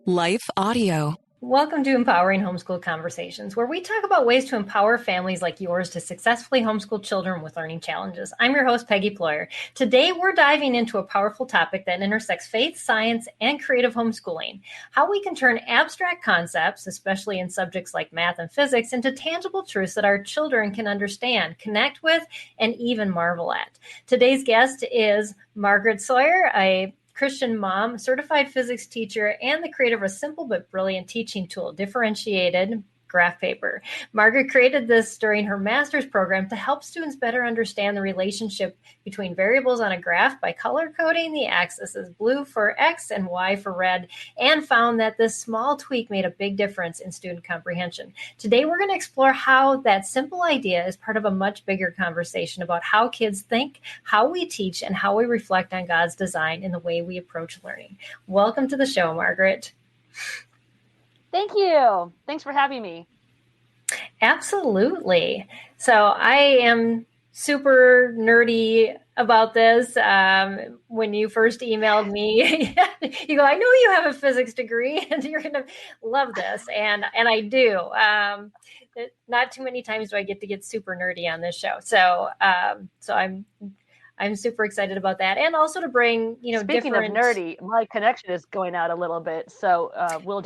Life Audio. Welcome to Empowering Homeschool Conversations, where we talk about ways to empower families like yours to successfully homeschool children with learning challenges. I'm your host, Peggy Ployhar. Today, we're diving into a powerful topic that intersects faith, science, and creative homeschooling. How we can turn abstract concepts, especially in subjects like math and physics, into tangible truths that our children can understand, connect with, and even marvel at. Today's guest is Margaret Shawver, a Christian mom, certified physics teacher, and the creator of a simple but brilliant teaching tool, differentiated graph paper. Margaret created this during her master's program to help students better understand the relationship between variables on a graph by color coding the axis as blue for X and Y for red, and found that this small tweak made a big difference in student comprehension. Today, we're going to explore how that simple idea is part of a much bigger conversation about how kids think, how we teach, and how we reflect on God's design in the way we approach learning. Welcome to the show, Margaret. Thank you. Thanks for having me. Absolutely. So I am super nerdy about this. When you first emailed me, you go, I know you have a physics degree and you're going to love this. And I do. Not too many times do I get super nerdy on this show. So I'm super excited about that. And also to bring, Speaking of nerdy, my connection is going out a little bit. So we will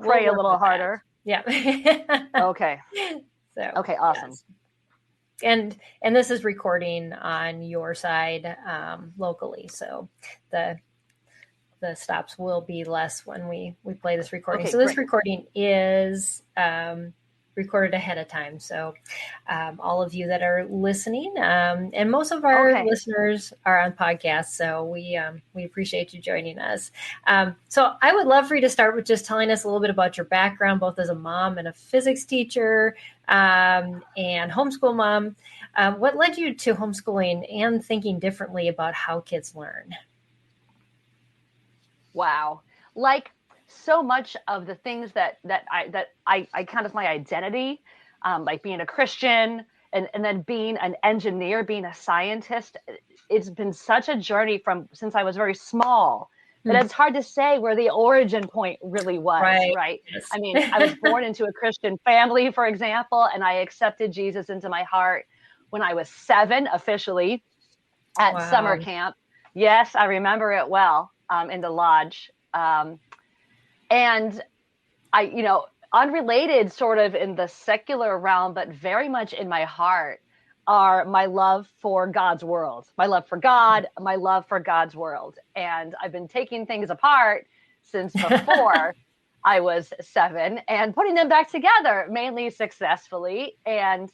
pray a little harder. Yeah. Okay. Okay, awesome. Yes. And this is recording on your side locally. So the stops will be less when we play this recording. Okay, so this great. Recording is recorded ahead of time. So all of you that are listening, and most of our listeners are on podcasts. So we appreciate you joining us. So I would love for you to start with just telling us a little bit about your background, both as a mom and a physics teacher, and homeschool mom. What led you to homeschooling and thinking differently about how kids learn? Wow. Like so much of the things that I kind of my identity, like being a Christian and then being an engineer, being a scientist, it's been such a journey since I was very small that it's hard to say where the origin point really was, right? Yes. I mean, I was born into a Christian family, for example, and I accepted Jesus into my heart when I was 7 officially at summer camp. Yes, I remember it well, in the lodge. And I, unrelated sort of in the secular realm, but very much in my heart are my love for God's world, my love for God, my love for God's world. And I've been taking things apart since before I was 7 and putting them back together, mainly successfully. And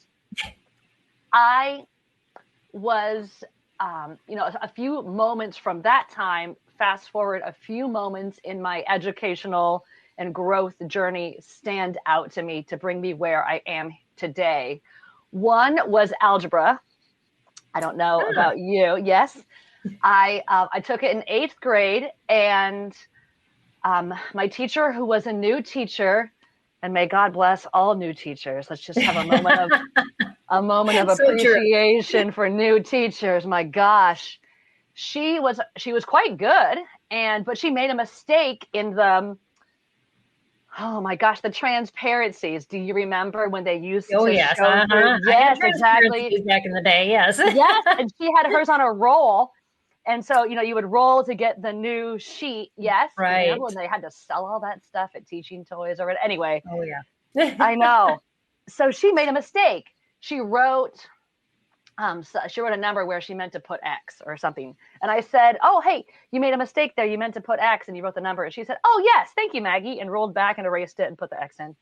I was, a few moments from that time, fast forward a few moments in my educational and growth journey stand out to me to bring me where I am today. One was algebra. I don't know about you. Yes. I took it in 8th grade, and my teacher, who was a new teacher, and may God bless all new teachers. Let's just have a moment of appreciation for new teachers. My gosh. She was quite good, but she made a mistake in the transparencies. Do you remember when they used to show you? Yes, exactly. Back in the day, yes. Yes, and she had hers on a roll. And so, you would roll to get the new sheet. Yes. Right. Remember when they had to sell all that stuff at Teaching Toys or anyway. Oh, yeah. I know. So she made a mistake. She wrote a number where she meant to put X or something. And I said, oh, hey, you made a mistake there. You meant to put X and you wrote the number. And she said, oh, yes, thank you, Maggie, and rolled back and erased it and put the X in.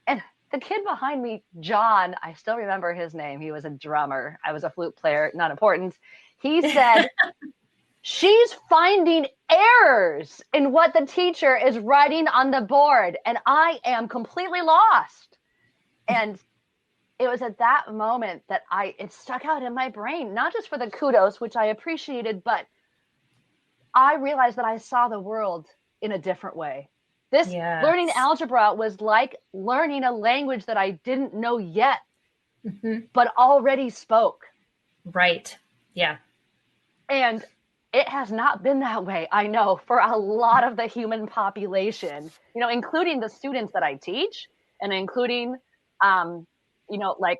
And the kid behind me, John, I still remember his name. He was a drummer. I was a flute player, not important. He said, she's finding errors in what the teacher is writing on the board. And I am completely lost. And it was at that moment that it stuck out in my brain, not just for the kudos, which I appreciated, but I realized that I saw the world in a different way. This learning algebra was like learning a language that I didn't know yet, but already spoke. Right. Yeah. And it has not been that way, I know, for a lot of the human population, including the students that I teach, and including, like,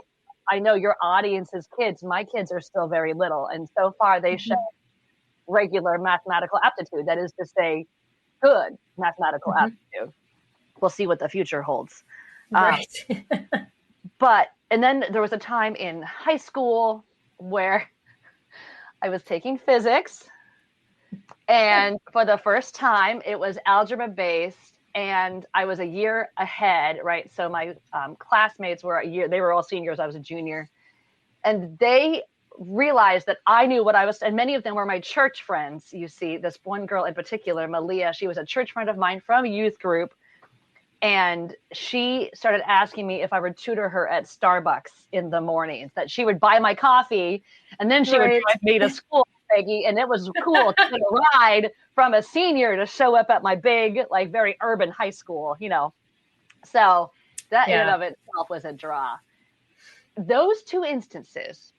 I know your audience's kids. My kids are still very little, and so far they show regular mathematical aptitude. That is to say, good mathematical aptitude. We'll see what the future holds. Right. And then there was a time in high school where I was taking physics, and for the first time, it was algebra based, and I was a year ahead, right? So my classmates were they were all seniors. I was a junior, and they realized that I knew what I was, and many of them were my church friends. You see, this one girl in particular, Malia, she was a church friend of mine from youth group. And she started asking me if I would tutor her at Starbucks in the mornings, that she would buy my coffee and then she would drive me to school, Peggy. And it was cool to get a ride from a senior to show up at my big, like, very urban high school, So that in and of itself was a draw. Those two instances,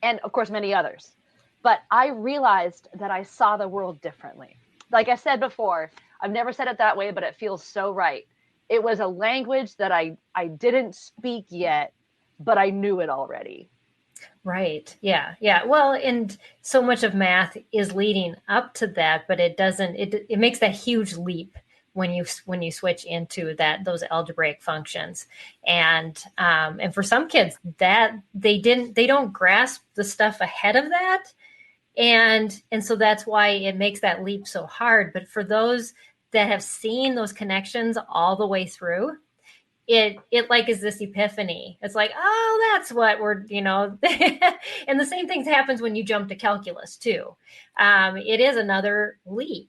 and of course, many others, but I realized that I saw the world differently. Like I said before, I've never said it that way, but it feels so right. It was a language that I didn't speak yet, but I knew it already. Right. Yeah. Yeah. Well, and so much of math is leading up to that, but it doesn't, it makes that huge leap when you switch into those algebraic functions. And for some kids that they don't grasp the stuff ahead of that. And so that's why it makes that leap so hard. But for those that have seen those connections all the way through, it like is this epiphany. It's like, oh, that's what we're, and the same thing happens when you jump to calculus too. It is another leap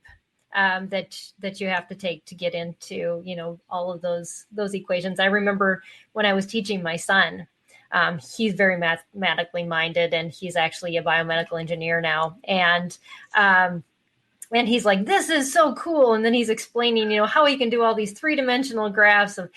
that you have to take to get into, all of those equations. I remember when I was teaching my son, he's very mathematically minded, and he's actually a biomedical engineer now. And he's like, this is so cool. And then he's explaining, how he can do all these three-dimensional graphs of,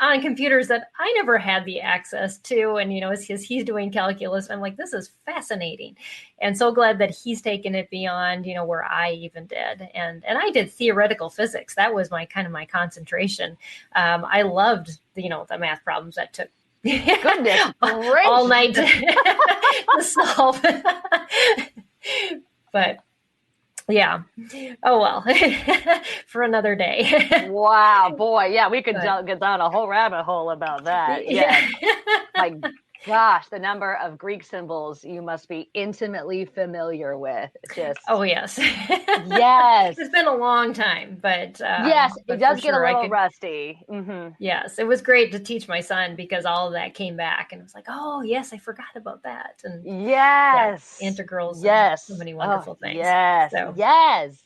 on computers that I never had the access to. And, he's doing calculus. I'm like, this is fascinating. And so glad that he's taken it beyond, where I even did. And I did theoretical physics. That was my concentration. I loved, the math problems that took Goodness, great. all night to solve. But yeah. Oh, well, for another day. Wow, boy. Yeah, we could get down a whole rabbit hole about that. Yeah. My gosh, the number of Greek symbols you must be intimately familiar with. Oh, yes. Yes. It's been a long time, but yes, it does get a little rusty. Mm-hmm. Yes, it was great to teach my son because all of that came back, and it was like, oh, yes, I forgot about that. And yes, integrals. Yes, so many wonderful things. Yes, so, yes.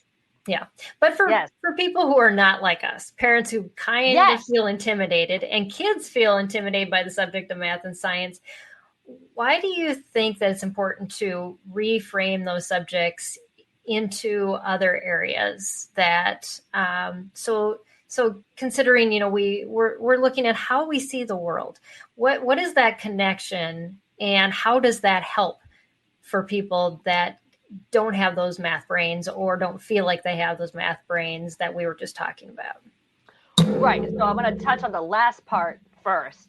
Yeah. But for people who are not like us, parents who kind of feel intimidated, and kids feel intimidated by the subject of math and science, why do you think that it's important to reframe those subjects into other areas that, so considering, we're looking at how we see the world, what is that connection, and how does that help for people that don't have those math brains or don't feel like they have those math brains that we were just talking about? Right. So I'm going to touch on the last part first,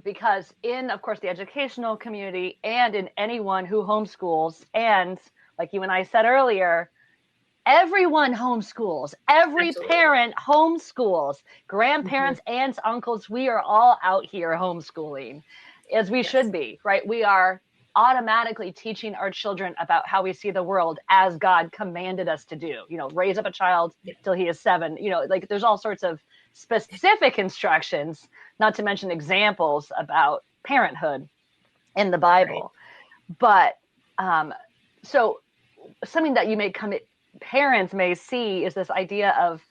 because in, of course, the educational community and in anyone who homeschools, and like you and I said earlier, everyone homeschools, every parent homeschools, grandparents, aunts, uncles, we are all out here homeschooling, as we should be, right? We are automatically teaching our children about how we see the world as God commanded us to do, raise up a child till he is 7, like there's all sorts of specific instructions, not to mention examples about parenthood in the Bible. Right. But so something that parents may see is this idea of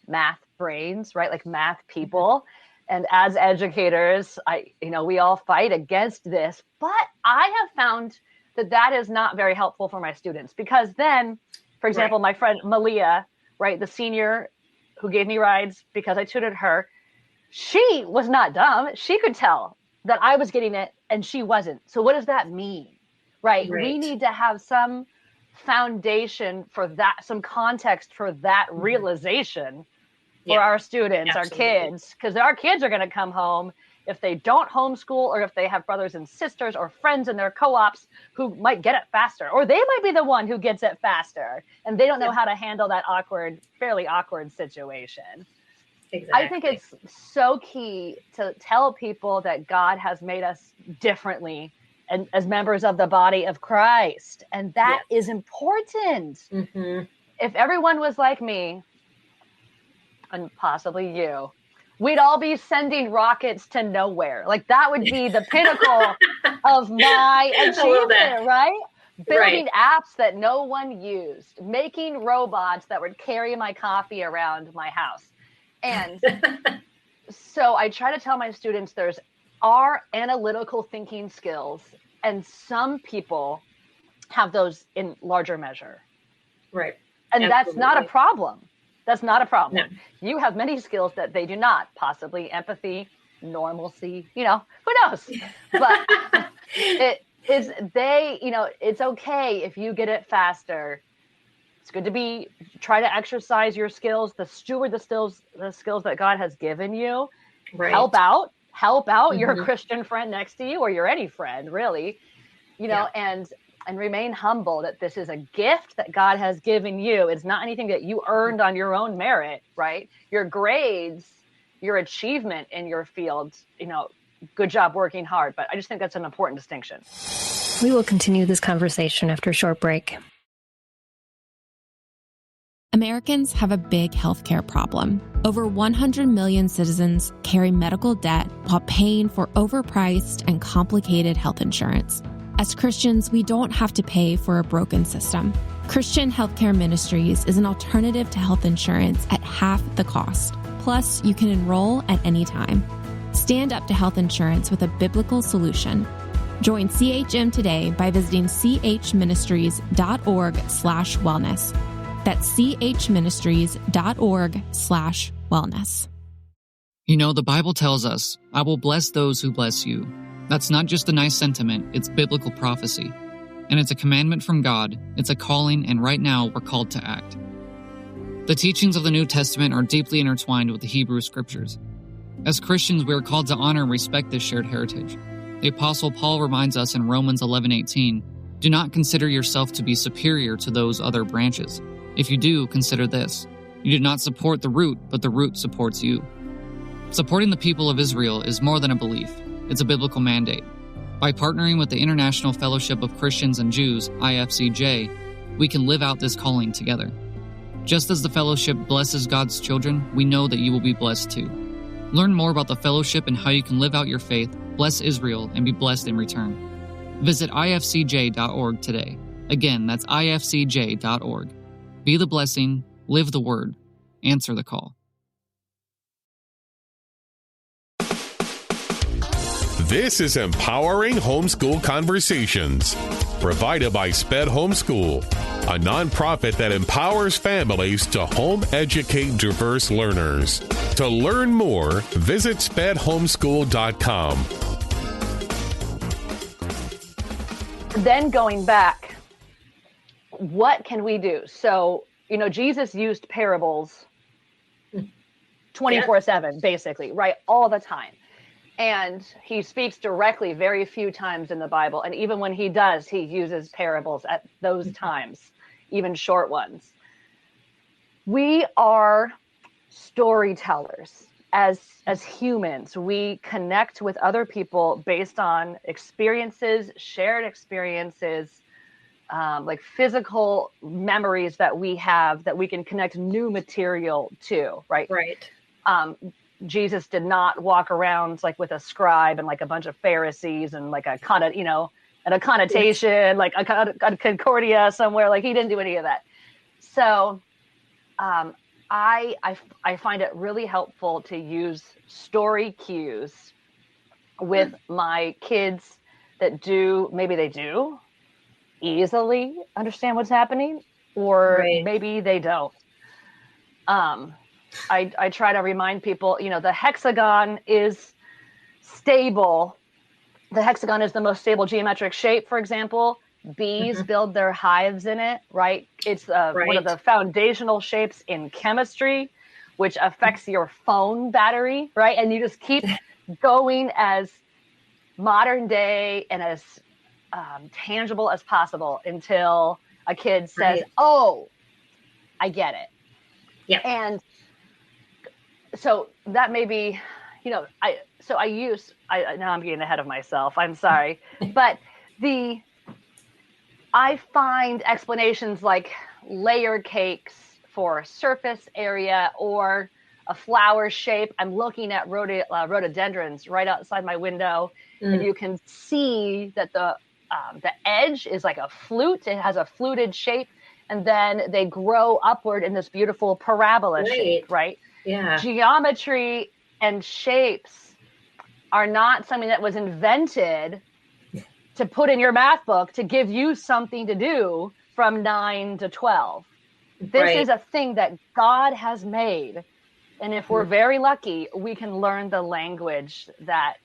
math brains, right? Like math people. And as educators, we all fight against this, but I have found that is not very helpful for my students, because then, for example, my friend Malia, right, the senior who gave me rides because I tutored her, she was not dumb. She could tell that I was getting it and she wasn't. So what does that mean, right? We need to have some foundation for that, some context for that realization for our students, Absolutely. our kids, because our kids are going to come home if they don't homeschool, or if they have brothers and sisters or friends in their co-ops who might get it faster, or they might be the one who gets it faster and they don't know how to handle that fairly awkward situation. Exactly. I think it's so key to tell people that God has made us differently and as members of the body of Christ. And that is important. Mm-hmm. If everyone was like me, and possibly you, we'd all be sending rockets to nowhere. Like, that would be the pinnacle of my achievement, right? Building apps that no one used, making robots that would carry my coffee around my house. And so I try to tell my students there's our analytical thinking skills, and some people have those in larger measure. Right. And Absolutely. that's not a problem. That's not a problem. No. You have many skills that they do not, possibly empathy, normalcy, who knows? But it's okay if you get it faster. It's good to try to exercise your skills, steward the skills that God has given you. Right. Help out your Christian friend next to you, or your any friend, really, and remain humble that this is a gift that God has given you. It's not anything that you earned on your own merit, right? Your grades, your achievement in your field, good job working hard. But I just think that's an important distinction. We will continue this conversation after a short break. Americans have a big healthcare problem. Over 100 million citizens carry medical debt while paying for overpriced and complicated health insurance. As Christians, we don't have to pay for a broken system. Christian Healthcare Ministries is an alternative to health insurance at half the cost. Plus, you can enroll at any time. Stand up to health insurance with a biblical solution. Join CHM today by visiting chministries.org/wellness. That's chministries.org/wellness. The Bible tells us, "I will bless those who bless you." That's not just a nice sentiment, it's biblical prophecy. And it's a commandment from God, it's a calling, and right now we're called to act. The teachings of the New Testament are deeply intertwined with the Hebrew Scriptures. As Christians, we are called to honor and respect this shared heritage. The Apostle Paul reminds us in Romans 11:18, "Do not consider yourself to be superior to those other branches. If you do, consider this. You did not support the root, but the root supports you." Supporting the people of Israel is more than a belief. It's a biblical mandate. By partnering with the International Fellowship of Christians and Jews, IFCJ, we can live out this calling together. Just as the fellowship blesses God's children, we know that you will be blessed too. Learn more about the fellowship and how you can live out your faith, bless Israel, and be blessed in return. Visit ifcj.org today. Again, that's ifcj.org. Be the blessing, live the word, answer the call. This is Empowering Homeschool Conversations, provided by SPED Homeschool, a nonprofit that empowers families to home educate diverse learners. To learn more, visit spedhomeschool.com. Then going back, what can we do? So, Jesus used parables 24/7, basically, right? All the time. And he speaks directly very few times in the Bible. And even when he does, he uses parables at those times, even short ones. We are storytellers as humans. We connect with other people based on experiences, shared experiences, like physical memories that we have that we can connect new material to, right? Right. Jesus did not walk around like with a scribe and like a bunch of Pharisees and like a connotation, like a Concordia somewhere. Like, he didn't do any of that. So I find it really helpful to use story cues with my kids that maybe they do easily understand what's happening, or maybe they don't. I try to remind people, the hexagon is stable. The hexagon is the most stable geometric shape, for example. bees build their hives in it, right? It's one of the foundational shapes in chemistry, which affects your phone battery, right? And you just keep going as modern day and as tangible as possible until a kid says, oh, I get it. Yeah. And so that may be, now I'm getting ahead of myself. I'm sorry. But I find explanations like layer cakes for surface area or a flower shape. I'm looking at rhododendrons right outside my window, and you can see that the edge is like a flute. It has a fluted shape, and then they grow upward in this beautiful parabola shape, right? Yeah. Geometry and shapes are not something that was invented to put in your math book to give you something to do from 9 to 12. This is a thing that God has made. And if we're very lucky, we can learn the language that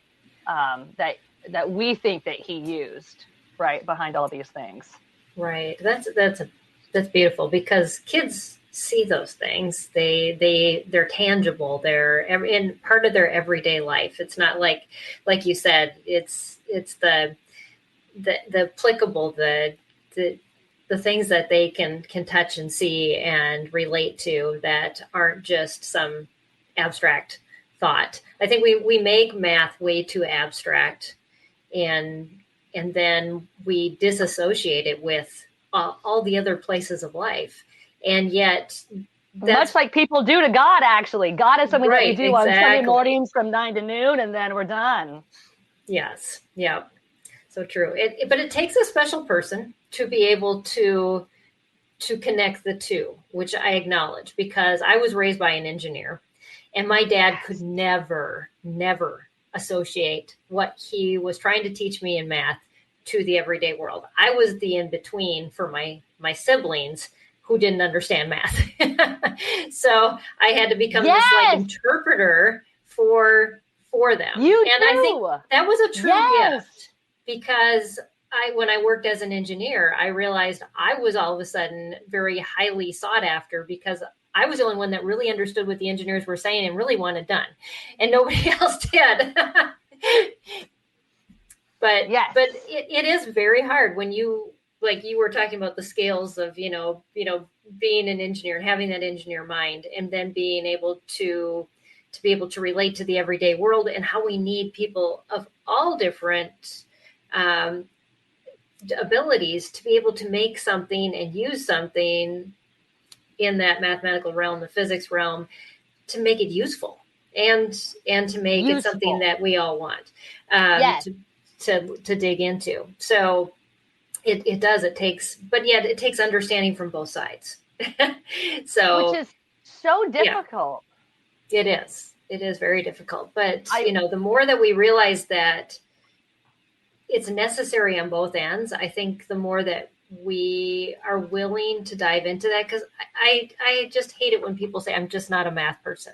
we think that he used, right, behind all these things. Right. That's beautiful, because kids see those things. They're tangible. They're in part of their everyday life. It's not like you said, it's the applicable, the things that they can touch and see and relate to, that aren't just some abstract thought. I think we make math way too abstract, and then we disassociate it with all the other places of life. And yet much like people do to God, actually. God is something that we do on Sunday mornings from 9 to noon, and then we're done. Yes. Yeah. So true. But it takes a special person to be able to connect the two, which I acknowledge, because I was raised by an engineer, and my dad could never associate what he was trying to teach me in math to the everyday world. I was the in-between for my siblings who didn't understand math. So I had to become this like interpreter for them. I think that was a true gift, because when I worked as an engineer, I realized I was all of a sudden very highly sought after, because I was the only one that really understood what the engineers were saying and really wanted done, and nobody else did. But it is very hard when you, like you were talking about the scales of, being an engineer and having that engineer mind, and then being able to be able to relate to the everyday world, and how we need people of all different abilities to be able to make something and use something in that mathematical realm, the physics realm, to make it useful and to make it something that we all want to dig into. So it does. It takes understanding from both sides. So, which is so difficult. Yeah, it is very difficult. But the more that we realize that it's necessary on both ends, I think the more that we are willing to dive into that, because I just hate it when people say, I'm just not a math person.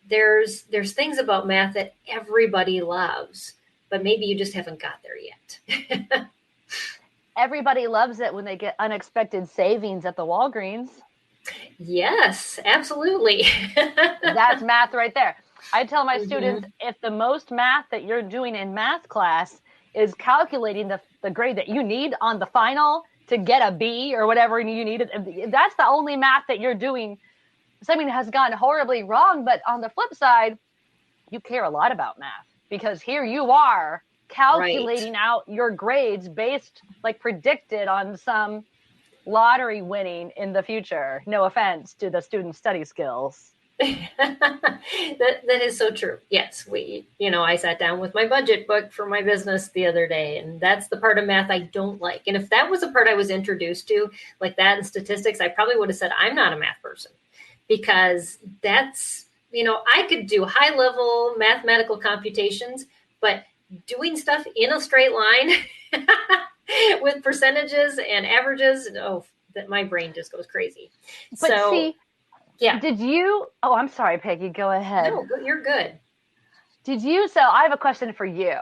There's things about math that everybody loves, but maybe you just haven't got there yet. Everybody loves it when they get unexpected savings at the Walgreens. Yes, absolutely. That's math right there. I tell my students, if the most math that you're doing in math class is calculating the grade that you need on the final to get a B or whatever you need, that's the only math that you're doing. Something has gone horribly wrong. But on the flip side, you care a lot about math, because here you are calculating out your grades based, like predicted on some lottery winning in the future. No offense to the student study skills. That is so true. Yes, I sat down with my budget book for my business the other day, and that's the part of math I don't like. And if that was the part I was introduced to, like that and statistics, I probably would have said, I'm not a math person, because that's, I could do high level mathematical computations, but doing stuff in a straight line with percentages and averages, that my brain just goes crazy. But did you, I'm sorry, Peggy, go ahead. No, you're good. So I have a question for you.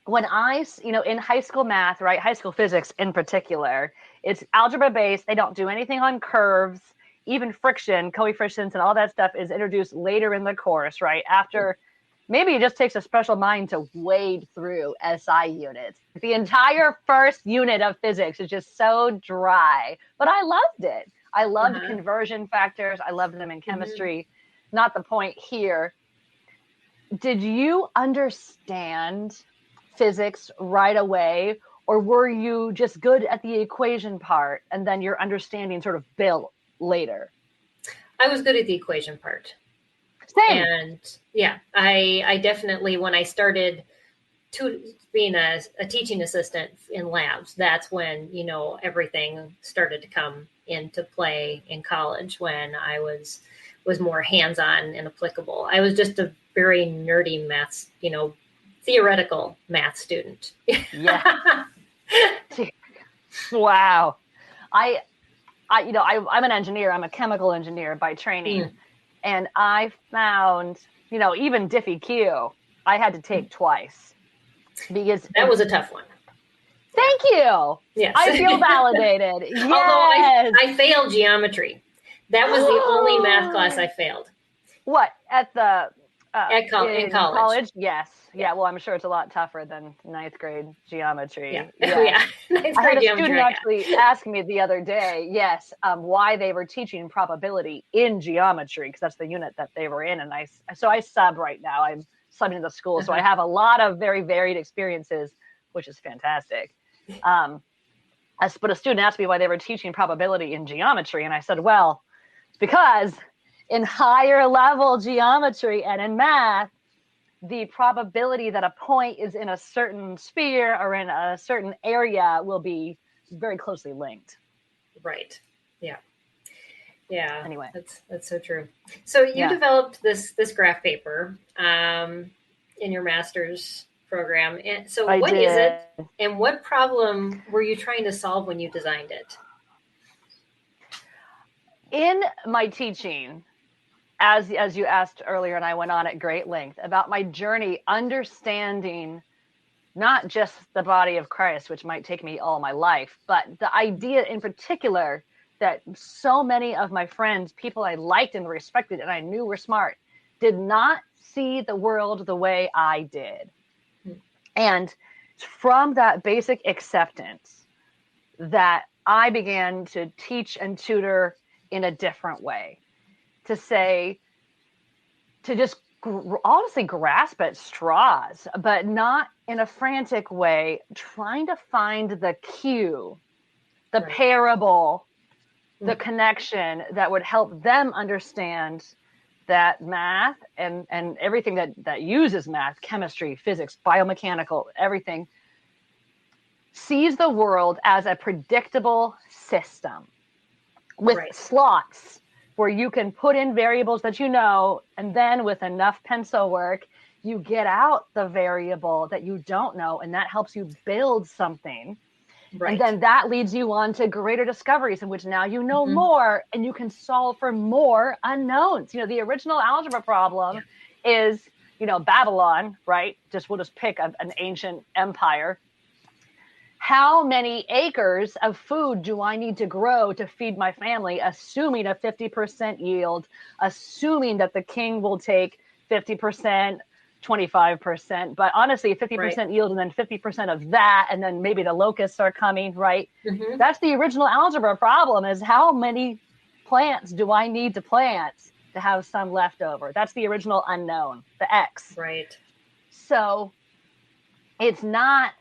when in high school math, right, high school physics in particular, it's algebra based. They don't do anything on curves, even friction, coefficients, and all that stuff is introduced later in the course, right? After maybe it just takes a special mind to wade through SI units. The entire first unit of physics is just so dry, but I loved it. I loved conversion factors. I loved them in chemistry. Not the point here. Did you understand physics right away, or were you just good at the equation part and then your understanding sort of built later? I was good at the equation part. Same. And yeah, I definitely, when I started being a teaching assistant in labs, that's when, everything started to come into play in college, when I was more hands-on and applicable. I was just a very nerdy math, theoretical math student. Yeah. Wow. I'm an engineer. I'm a chemical engineer by training. And I found, even Diffie Q, I had to take twice because that was a tough one. Thank you. Yes. I feel validated. Yes. Although I failed geometry. That was the only math class I failed. What, at the in college? Yes. Yeah. Well, I'm sure it's a lot tougher than ninth grade geometry. Yeah. Yeah. I had a student actually ask me the other day, why they were teaching probability in geometry, because that's the unit that they were in. And I sub right now. I'm subbing to the school, so I have a lot of very varied experiences, which is fantastic. But a student asked me why they were teaching probability in geometry, and I said, well, it's because in higher level geometry and in math, the probability that a point is in a certain sphere or in a certain area will be very closely linked. Right. Yeah. Yeah. Anyway, that's so true. So you developed this graph paper in your master's program. And so what is it, and what problem were you trying to solve when you designed it? In my teaching, as you asked earlier, and I went on at great length about my journey understanding not just the body of Christ, which might take me all my life, but the idea in particular that so many of my friends, people I liked and respected and I knew were smart, did not see the world the way I did. And from that basic acceptance that I began to teach and tutor in a different way, to just honestly grasp at straws, but not in a frantic way, trying to find the cue, the parable, the connection that would help them understand that math and everything that uses math, chemistry, physics, biomechanical, everything, sees the world as a predictable system with slots where you can put in variables that and then with enough pencil work, you get out the variable that you don't know, and that helps you build something. Right. And then that leads you on to greater discoveries in which now you know more and you can solve for more unknowns. The original algebra problem is, Babylon, right? We'll just pick an ancient empire. How many acres of food do I need to grow to feed my family, assuming a 50% yield, assuming that the king will take 50%, 25%, but honestly, 50% yield and then 50% of that, and then maybe the locusts are coming, right? That's the original algebra problem, is how many plants do I need to plant to have some left over? That's the original unknown, the X. Right. So it's not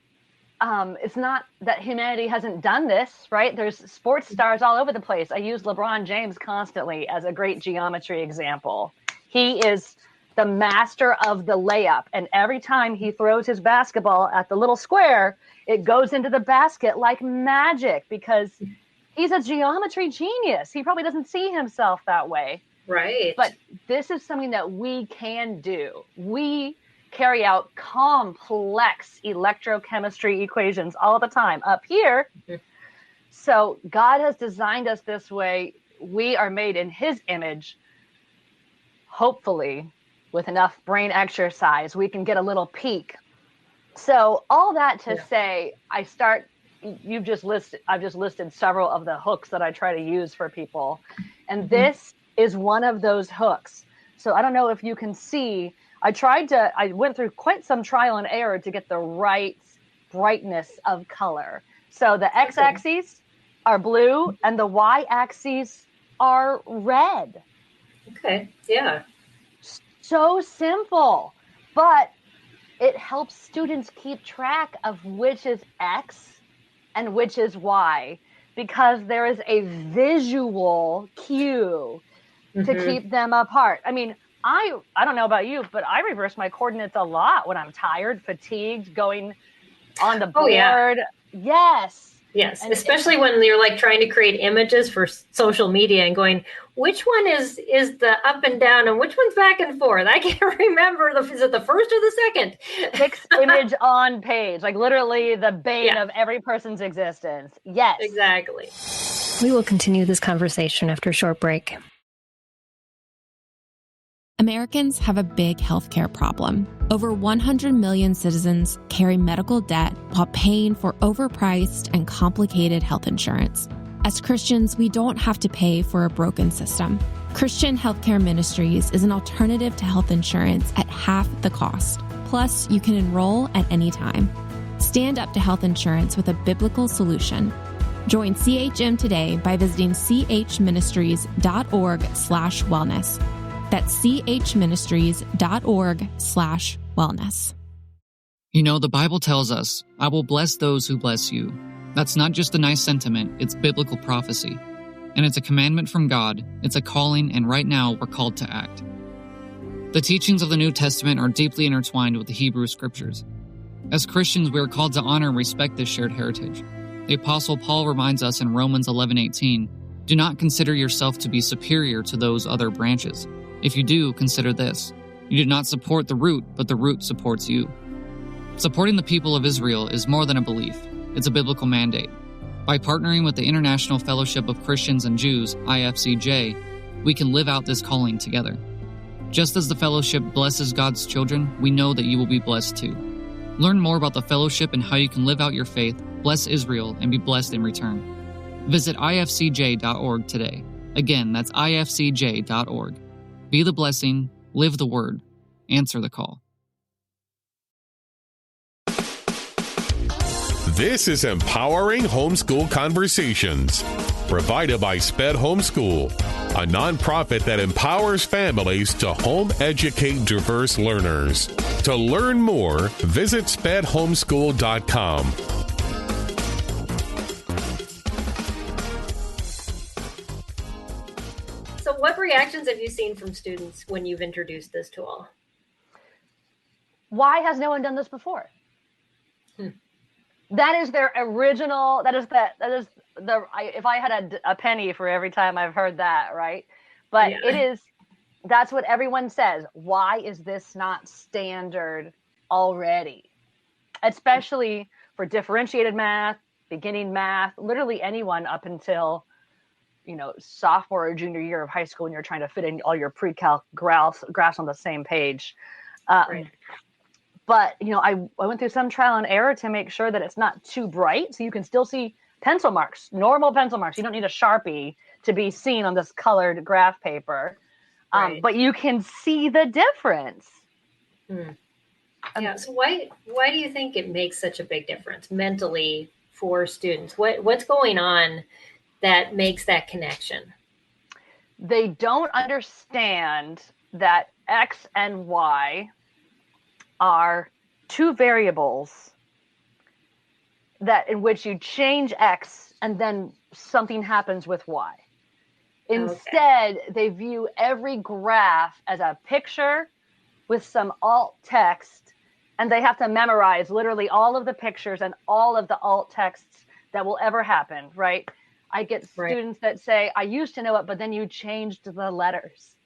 that humanity hasn't done this, right? There's sports stars all over the place. I use LeBron James constantly as a great geometry example. He is the master of the layup. And every time he throws his basketball at the little square, it goes into the basket like magic because he's a geometry genius. He probably doesn't see himself that way. Right. But this is something that we can do. We carry out complex electrochemistry equations all the time up here. So God has designed us this way. We are made in his image. Hopefully, with enough brain exercise, we can get a little peek So all that to say, I've just listed several of the hooks that I try to use for people. And this is one of those hooks. So I don't know if you can see, I went through quite some trial and error to get the right brightness of color. So the x-axes are blue and the y-axes are red. Okay. Yeah. So simple, but it helps students keep track of which is X and which is Y, because there is a visual cue to keep them apart. I mean, I don't know about you, but I reverse my coordinates a lot when I'm tired, fatigued, going on the board. Yes, and especially when you're like trying to create images for social media and going, which one is the up and down and which one's back and forth? I can't remember. Is it the first or the second? Fixed image on page, like literally the bane of every person's existence. Yes. Exactly. We will continue this conversation after a short break. Americans have a big healthcare problem. Over 100 million citizens carry medical debt while paying for overpriced and complicated health insurance. As Christians, we don't have to pay for a broken system. Christian Healthcare Ministries is an alternative to health insurance at half the cost. Plus, you can enroll at any time. Stand up to health insurance with a biblical solution. Join CHM today by visiting chministries.org/wellness. That's chministries.org/wellness. You know, the Bible tells us, I will bless those who bless you. That's not just a nice sentiment, it's biblical prophecy. And it's a commandment from God, it's a calling, and right now we're called to act. The teachings of the New Testament are deeply intertwined with the Hebrew Scriptures. As Christians, we are called to honor and respect this shared heritage. The Apostle Paul reminds us in Romans 11:18, do not consider yourself to be superior to those other branches. If you do, consider this. You did not support the root, but the root supports you. Supporting the people of Israel is more than a belief. It's a biblical mandate. By partnering with the International Fellowship of Christians and Jews, IFCJ, we can live out this calling together. Just as the fellowship blesses God's children, we know that you will be blessed too. Learn more about the fellowship and how you can live out your faith, bless Israel, and be blessed in return. Visit ifcj.org today. Again, that's ifcj.org. Be the blessing, live the word, answer the call. This is Empowering Homeschool Conversations, provided by SPED Homeschool, a nonprofit that empowers families to home educate diverse learners. To learn more, visit spedhomeschool.com. So what reactions have you seen from students when you've introduced this tool? Why has no one done this before? That is their original, if I had a penny for every time I've heard that, right? But that's what everyone says. Why is this not standard already? Especially for differentiated math, beginning math, literally anyone up until, sophomore or junior year of high school when you're trying to fit in all your pre-calc graphs on the same page. Right. But, I went through some trial and error to make sure that it's not too bright. So you can still see pencil marks, normal pencil marks. You don't need a Sharpie to be seen on this colored graph paper. Right. But you can see the difference. Yeah. So why do you think it makes such a big difference mentally for students? What's going on that makes that connection? They don't understand that X and Y are two variables that in which you change X and then something happens with Y. Instead, they view every graph as a picture with some alt text, and they have to memorize literally all of the pictures and all of the alt texts that will ever happen, right? I get students that say, I used to know it, but then you changed the letters.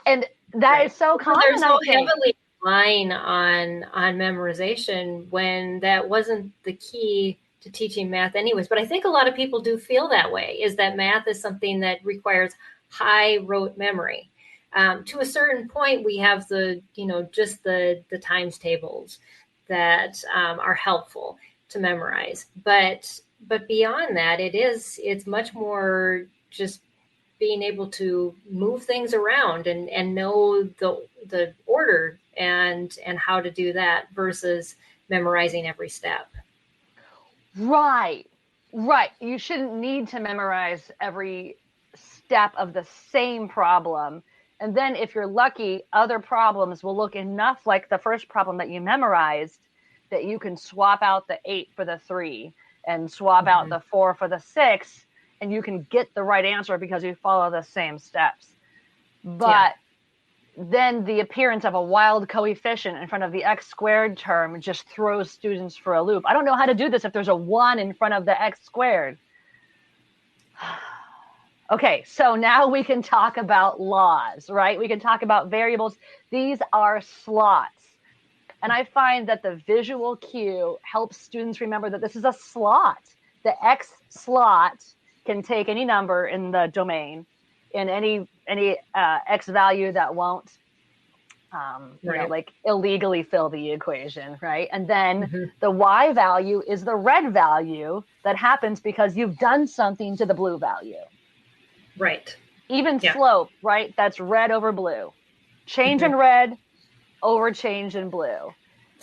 And that is so common. They're so heavily relying on memorization when that wasn't the key to teaching math anyways. But I think a lot of people do feel that way, is that math is something that requires high rote memory. To a certain point, we have just the times tables that are helpful to memorize. But beyond that, it's much more just being able to move things around and know the order and how to do that versus memorizing every step. Right. You shouldn't need to memorize every step of the same problem. And then if you're lucky, other problems will look enough like the first problem that you memorized that you can swap out the 8 for the 3 and swap out the 4 for the 6, and you can get the right answer because you follow the same steps. But then the appearance of a wild coefficient in front of the x squared term just throws students for a loop. I don't know how to do this if there's a 1 in front of the x squared. Okay, so now we can talk about laws, right? We can talk about variables. These are slots. And I find that the visual cue helps students remember that this is a slot. The X slot can take any number in the domain in any X value that won't, like illegally fill the equation, right? And then the Y value is the red value that happens because you've done something to the blue value. Right. Even slope, right? That's red over blue. Change in red over change in blue.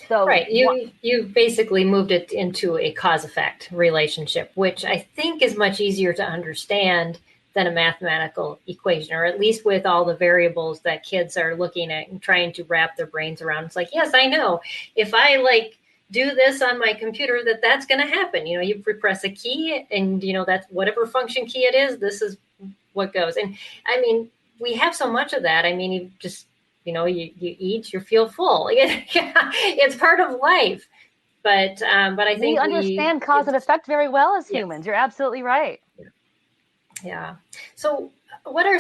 So right. You basically moved it into a cause-effect relationship, which I think is much easier to understand than a mathematical equation, or at least with all the variables that kids are looking at and trying to wrap their brains around. It's like, yes, I know. If I do this on my computer, that's going to happen. You press a key and, that's whatever function key it is, this is what goes. And I mean, we have so much of that. I mean, you just, you eat, you feel full. It's part of life. But I think we understand cause and effect very well as humans. You're absolutely right. Yeah. So what are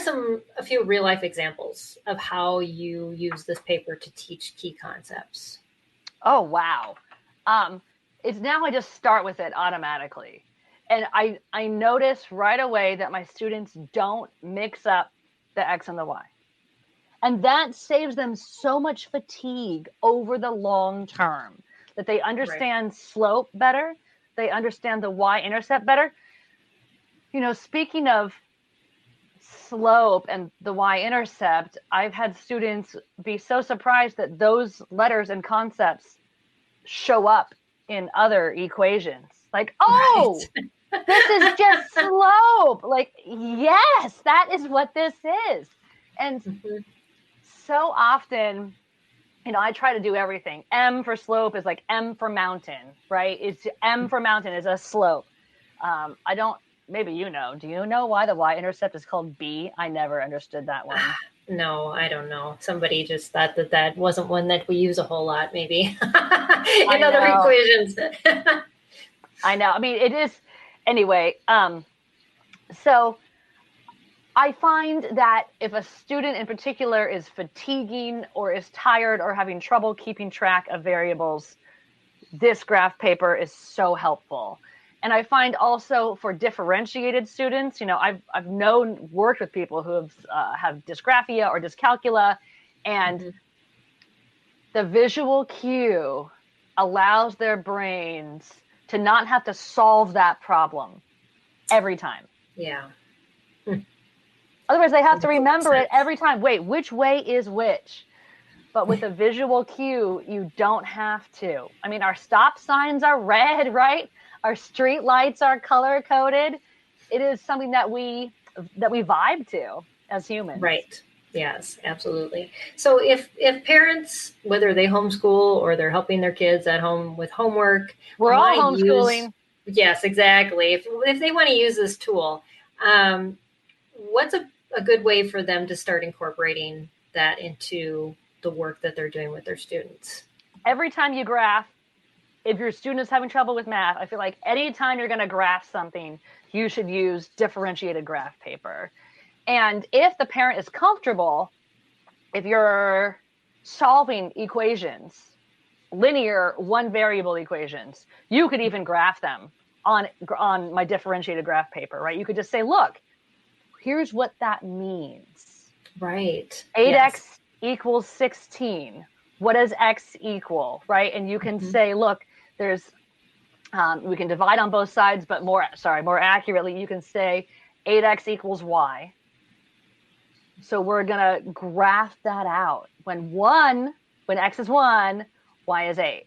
a few real life examples of how you use this paper to teach key concepts? Oh, wow. It's now I just start with it automatically. And I notice right away that my students don't mix up the X and the Y. And that saves them so much fatigue over the long term, that they understand slope better. They understand the y-intercept better. Speaking of slope and the y-intercept, I've had students be so surprised that those letters and concepts show up in other equations. Like, oh, this is just slope. Like, yes, that is what this is. And so often, I try to do everything. M for slope is like M for mountain, right? It's M for mountain is a slope. Maybe do you know why the y-intercept is called B? I never understood that one. No, I don't know. Somebody just thought that wasn't one that we use a whole lot, maybe, in other equations. I know. I mean, it is. Anyway, so I find that if a student in particular is fatiguing or is tired or having trouble keeping track of variables, this graph paper is so helpful. And I find also for differentiated students, I've worked with people who have dysgraphia or dyscalculia, and the visual cue allows their brains to not have to solve that problem every time. Yeah. Otherwise, they have to remember it every time. Wait, which way is which? But with a visual cue, you don't have to. I mean, our stop signs are red, right? Our street lights are color coded. It is something that we vibe to as humans. Right. Yes, absolutely. So if parents, whether they homeschool or they're helping their kids at home with homework, we're all homeschooling. Yes, exactly. If they want to use this tool, what's a good way for them to start incorporating that into the work that they're doing with their students? Every time you graph, if your student is having trouble with math, I feel like anytime you're going to graph something, you should use differentiated graph paper. And if the parent is comfortable, if you're solving equations, linear one variable equations, you could even graph them on my differentiated graph paper, right? You could just say, look, here's what that means. Right. 8x equals 16. What does x equal, right? And you can say, look, there's, we can divide on both sides, but more accurately, you can say 8x equals y. So we're going to graph that out. When x is 1, y is 8.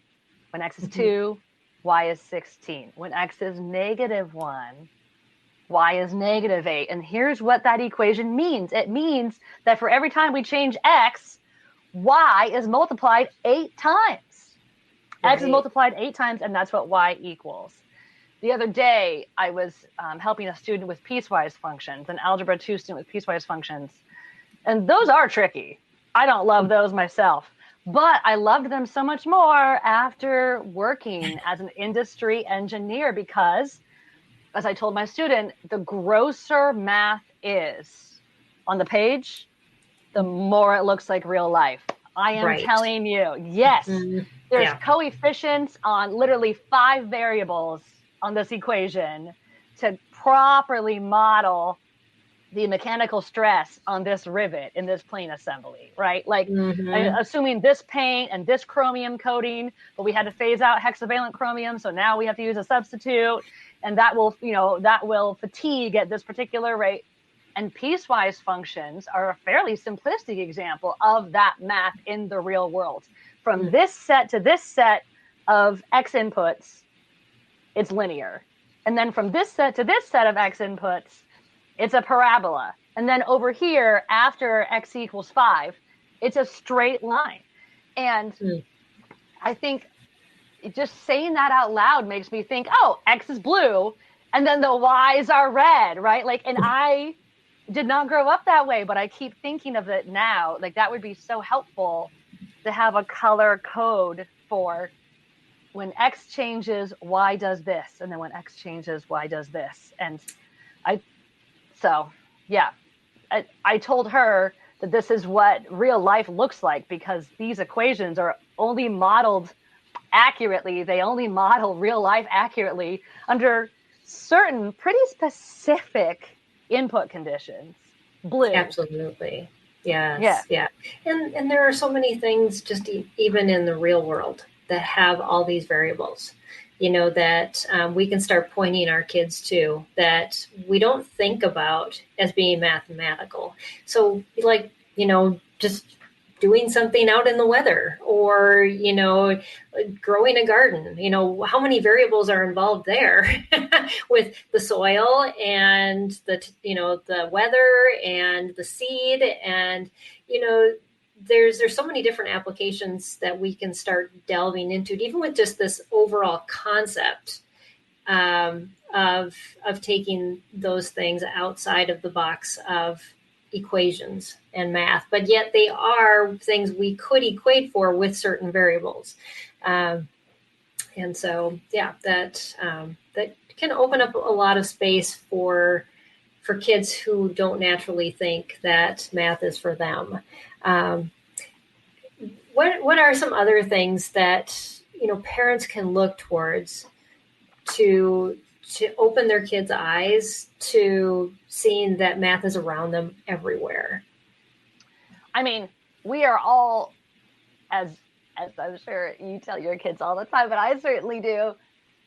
When x is 2, y is 16. When x is -1, y is -8. And here's what that equation means. It means that for every time we change x, y is multiplied 8 times. Right. X is multiplied 8 times, and that's what y equals. The other day, I was helping a student with piecewise functions, an Algebra 2 student with piecewise functions. And those are tricky. I don't love those myself. But I loved them so much more after working as an industry engineer because, as I told my student, the grosser math is on the page, the more it looks like real life. I am telling you, yes, there's coefficients on literally 5 variables on this equation to properly model the mechanical stress on this rivet in this plane assembly, right? Like assuming this paint and this chromium coating, but we had to phase out hexavalent chromium. So now we have to use a substitute, and that will fatigue at this particular rate. And piecewise functions are a fairly simplistic example of that math in the real world. From this set to this set of X inputs, it's linear. And then from this set to this set of X inputs, it's a parabola. And then over here, after x equals 5, it's a straight line. And I think just saying that out loud makes me think, oh, x is blue, and then the y's are red, right? Like, and I did not grow up that way, but I keep thinking of it now. Like, that would be so helpful to have a color code for when x changes, y does this. And then when x changes, y does this. And I told her that this is what real life looks like because these equations are only modeled accurately. They only model real life accurately under certain pretty specific input conditions. Blue. Absolutely. Yes. Yeah. And there are so many things just even in the real world that have all these variables, that we can start pointing our kids to that we don't think about as being mathematical. So like, just doing something out in the weather or, growing a garden, how many variables are involved there with the soil and the weather and the seed and, there's so many different applications that we can start delving into, even with just this overall concept of taking those things outside of the box of equations and math, but yet they are things we could equate for with certain variables. And so, that can open up a lot of space for kids who don't naturally think that math is for them. What are some other things that parents can look towards to open their kids' eyes to seeing that math is around them everywhere? I mean, we are all, as I'm sure you tell your kids all the time, but I certainly do,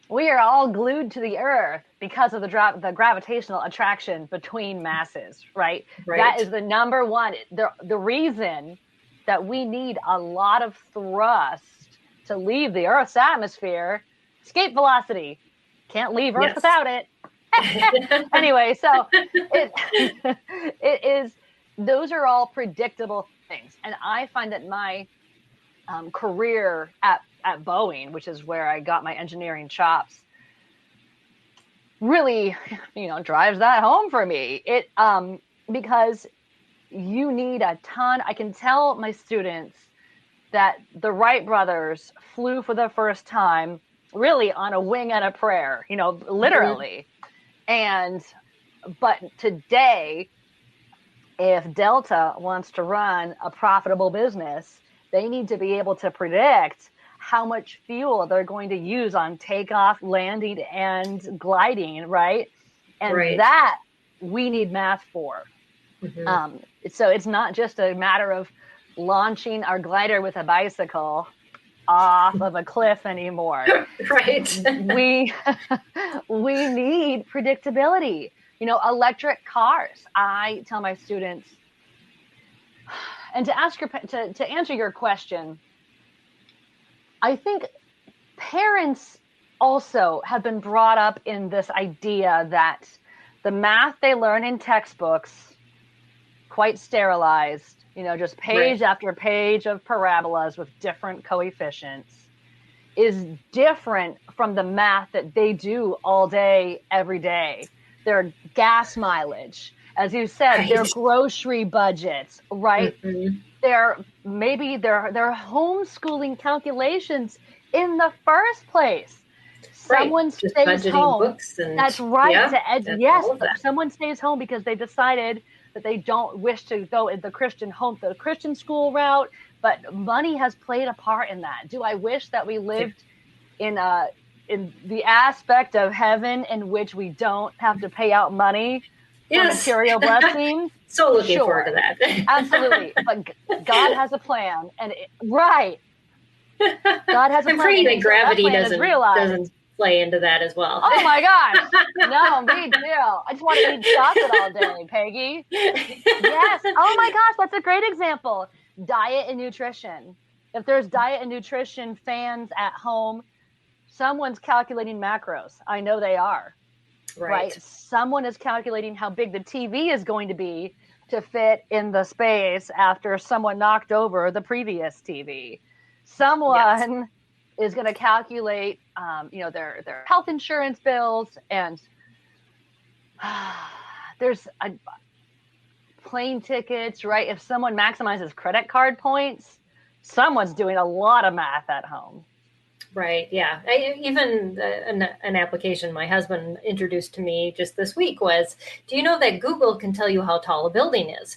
we are all glued to the earth because of the gravitational attraction between masses, right? That is the number one, the reason that we need a lot of thrust to leave the Earth's atmosphere. Escape velocity. Can't leave Earth without it. Anyway, so it is, those are all predictable things. And I find that my career at Boeing, which is where I got my engineering chops, really, drives that home for me. It because you need a ton. I can tell my students that the Wright brothers flew for the first time really on a wing and a prayer, literally. But today, if Delta wants to run a profitable business, they need to be able to predict how much fuel they're going to use on takeoff, landing, and gliding, right? And that we need math for. Mm-hmm. So it's not just a matter of launching our glider with a bicycle off of a cliff anymore. Right. we need predictability. Electric cars. I tell my students, and to answer your question, I think parents also have been brought up in this idea that the math they learn in textbooks, quite sterilized, just page after page of parabolas with different coefficients, is different from the math that they do all day, every day. Their gas mileage, as you said, their grocery budgets, right? Mm-hmm. Their homeschooling calculations in the first place. Someone stays home. Books and, that's right. Yeah, someone stays home because they decided that they don't wish to go in the Christian school route, but money has played a part in that. Do I wish that we lived in the aspect of heaven in which we don't have to pay out money for material blessings? So looking forward to that. Absolutely. But God has a plan, and God has a plan. I'm afraid that gravity doesn't play into that as well. Oh my gosh. No, me too. I just want to eat chocolate all day, Peggy. Yes. Oh my gosh, that's a great example. Diet and nutrition. If there's diet and nutrition fans at home, someone's calculating macros. I know they are. Right? Someone is calculating how big the TV is going to be to fit in the space after someone knocked over the previous TV. Someone is going to calculate, their health insurance bills, and there's plane tickets, right? If someone maximizes credit card points, someone's doing a lot of math at home. Right. Yeah. Even an application my husband introduced to me just this week was, do you know that Google can tell you how tall a building is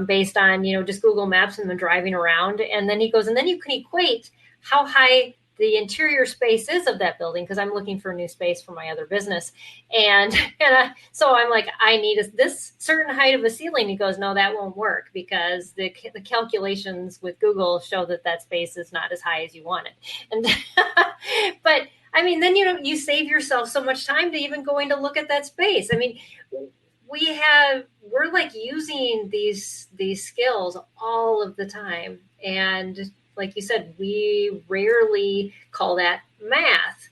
based on, just Google Maps and then driving around. And then he goes, and then you can equate how high the interior space is of that building, because I'm looking for a new space for my other business. And so I'm like, I need this certain height of a ceiling. He goes, no, that won't work because the calculations with Google show that space is not as high as you want it. And but I mean, then you save yourself so much time to even going to look at that space. I mean, we're like using these skills all of the time, and like you said, we rarely call that math,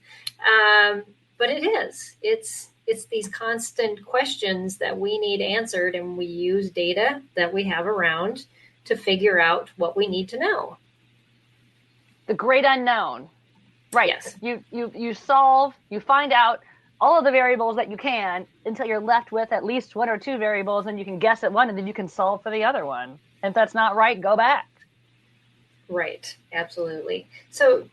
but it is. It's these constant questions that we need answered, and we use data that we have around to figure out what we need to know. The great unknown, right? Yes. You solve, you find out all of the variables that you can until you're left with at least one or two variables, and you can guess at one, and then you can solve for the other one. And if that's not right, go back. Right. Absolutely. So,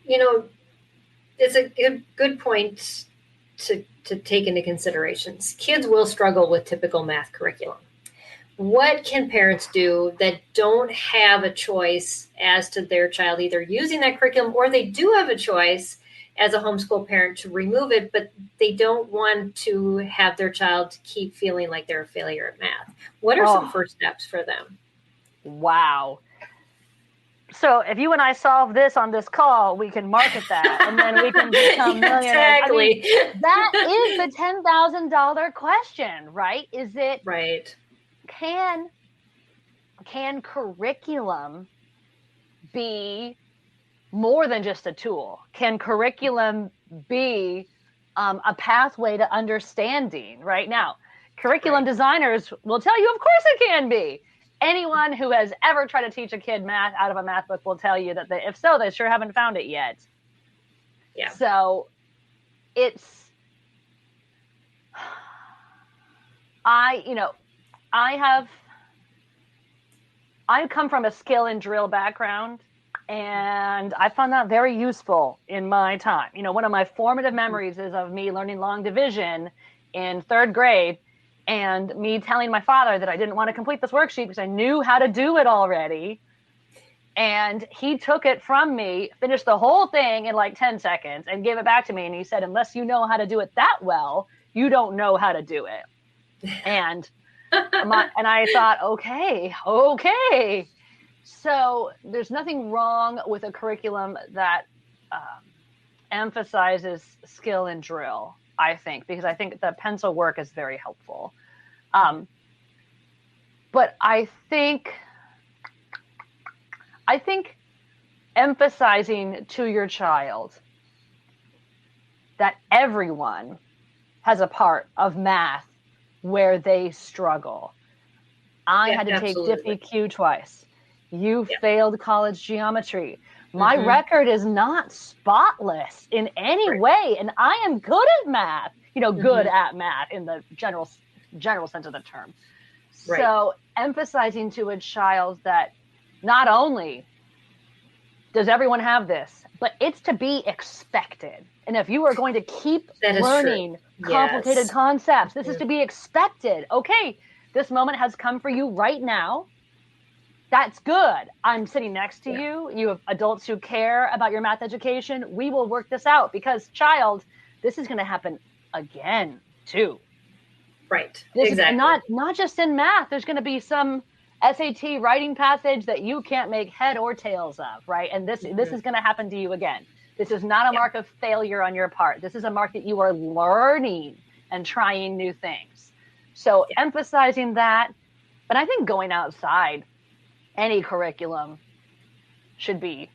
it's a good point to take into consideration. Kids will struggle with typical math curriculum. What can parents do that don't have a choice as to their child either using that curriculum, or they do have a choice as a homeschool parent to remove it, but they don't want to have their child keep feeling like they're a failure at math? What are some first steps for them? Wow. So if you and I solve this on this call, we can market that, and then we can become millionaires. Exactly. I mean, that is the $10,000 question, right? Is it right? Can curriculum be more than just a tool? Can curriculum be a pathway to understanding? Right now, curriculum designers will tell you, of course it can be. Anyone who has ever tried to teach a kid math out of a math book will tell you that if so, they sure haven't found it yet. Yeah. So I come from a skill and drill background, and I found that very useful in my time. One of my formative memories is of me learning long division in third grade, and me telling my father that I didn't want to complete this worksheet because I knew how to do it already. And he took it from me, finished the whole thing in like 10 seconds, and gave it back to me. And he said, unless you know how to do it that well, you don't know how to do it. And I thought, okay. So there's nothing wrong with a curriculum that emphasizes skill and drill, I think, because I think the pencil work is very helpful. But I think emphasizing to your child that everyone has a part of math where they struggle. I had to take DiffyQ twice. You failed college geometry. My record is not spotless in any way, and I am good at math. Good at math in the general sense of the term. Right. So emphasizing to a child that not only does everyone have this, but it's to be expected. And if you are going to keep learning complicated concepts, this is to be expected. Okay, this moment has come for you right now. That's good. I'm sitting next to you. You have adults who care about your math education. We will work this out because, child, this is going to happen again too. Right. This exactly. Is not just in math. There's going to be some SAT writing passage that you can't make head or tails of, right? And this is going to happen to you again. This is not a mark of failure on your part. This is a mark that you are learning and trying new things. So emphasizing that, but I think going outside any curriculum should be,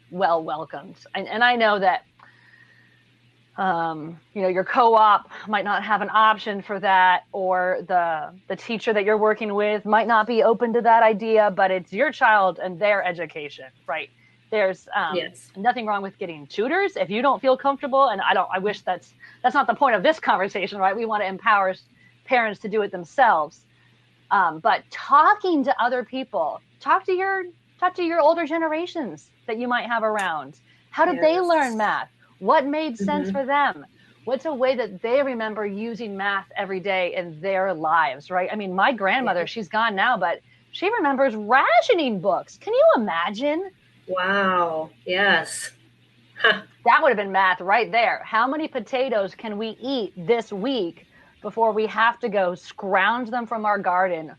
well welcomed. And I know that, your co-op might not have an option for that, or the teacher that you're working with might not be open to that idea, but it's your child and their education, right? There's nothing wrong with getting tutors if you don't feel comfortable. And I wish that's not the point of this conversation, right? We want to empower parents to do it themselves. But talking to other people, talk to your older generations that you might have around. How did they learn math? What made sense for them? What's a way that they remember using math every day in their lives, right? I mean, my grandmother, she's gone now, but she remembers rationing books. Can you imagine? Wow. Yes. Huh. That would have been math right there. How many potatoes can we eat this week before we have to go scrounge them from our garden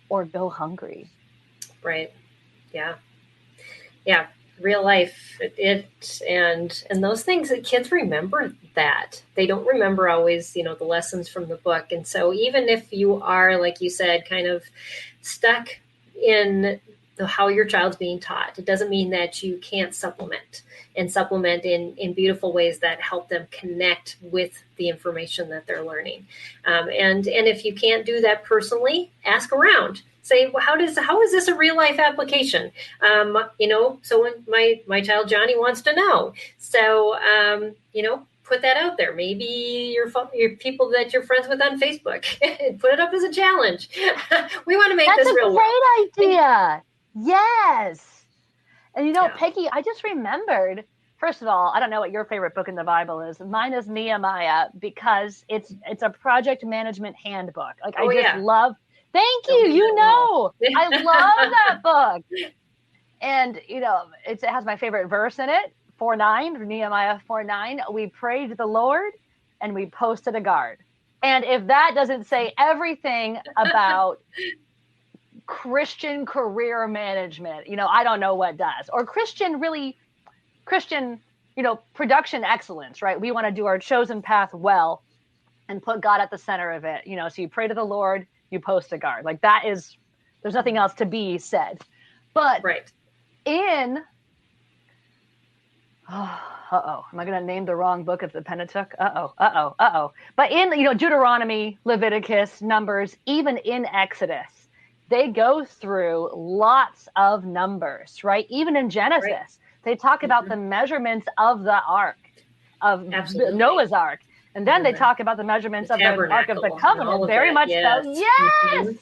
or go hungry? Right. Yeah. Yeah. Real life, and those things that kids remember, that they don't remember always, the lessons from the book. And so even if you are, like you said, kind of stuck in how your child's being taught, it doesn't mean that you can't supplement in beautiful ways that help them connect with the information that they're learning. And if you can't do that personally, ask around. Say, well, how is this a real life application? So when my child Johnny wants to know, so put that out there. Maybe your people that you're friends with on Facebook, put it up as a challenge. We want to make this real world. That's a great idea. Yes. And Yeah. Peggy, I just remembered. First of all, I don't know what your favorite book in the Bible is. Mine is Nehemiah, because it's a project management handbook. Like I just love. Thank you. I love that book. And, it has my favorite verse in it, 4:9, Nehemiah 4:9. We prayed to the Lord and we posted a guard. And if that doesn't say everything about Christian career management, I don't know what does. Or Christian, production excellence, right? We want to do our chosen path well and put God at the center of it. So you pray to the Lord, you post a guard. Like there's nothing else to be said. But am I going to name the wrong book of the Pentateuch? But in, Deuteronomy, Leviticus, Numbers, even in Exodus, they go through lots of numbers, right? Even in Genesis, they talk about the measurements of the ark, of Noah's ark. And then they talk about the measurements of the Ark of the Covenant, very much so. Yes!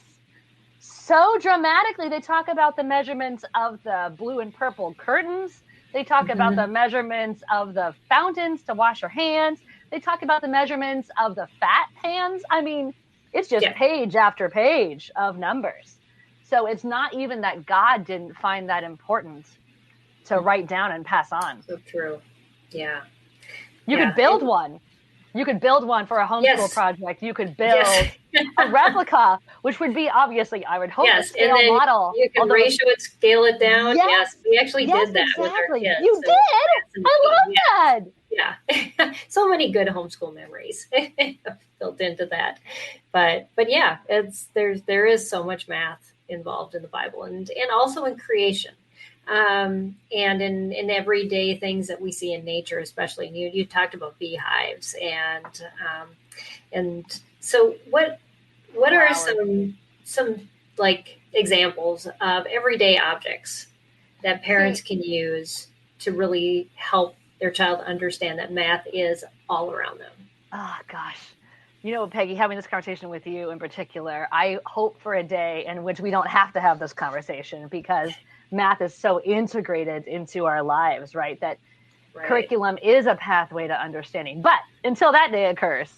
So dramatically, they talk about the measurements of the blue and purple curtains. They talk about the measurements of the fountains to wash your hands. They talk about the measurements of the fat pans. I mean, it's just page after page of numbers. So it's not even that God didn't find that important to write down and pass on. So true. Yeah. You could build one. You could build one for a homeschool project. You could build a replica, which would be obviously, I would hope, a scale and then model. You can ratio it, scale it down. Yes, we actually did that with our kids. You did? I love that. Yeah. So many good homeschool memories built into that. But yeah, there is so much math involved in the Bible and also in creation. And in everyday things that we see in nature, especially, and you talked about beehives and so what are some like examples of everyday objects that parents can use to really help their child understand that math is all around them? Oh gosh. Peggy, having this conversation with you in particular, I hope for a day in which we don't have to have this conversation, because math is so integrated into our lives, right? That curriculum is a pathway to understanding. But until that day occurs,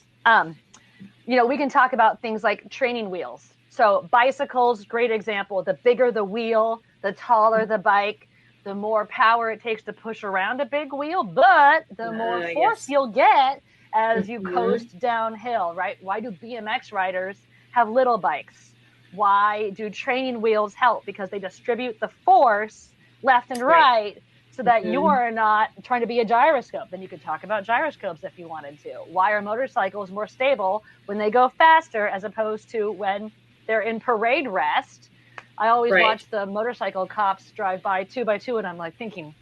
we can talk about things like training wheels. So bicycles, great example. The bigger the wheel, the taller the bike, the more power it takes to push around a big wheel, but the more force you'll get as you coast downhill, right? Why do BMX riders have little bikes? Why do training wheels help? Because they distribute the force left and right so that you're not trying to be a gyroscope. Then you could talk about gyroscopes if you wanted to. Why are motorcycles more stable when they go faster as opposed to when they're in parade rest? I always watch the motorcycle cops drive by 2x2, and I'm like thinking,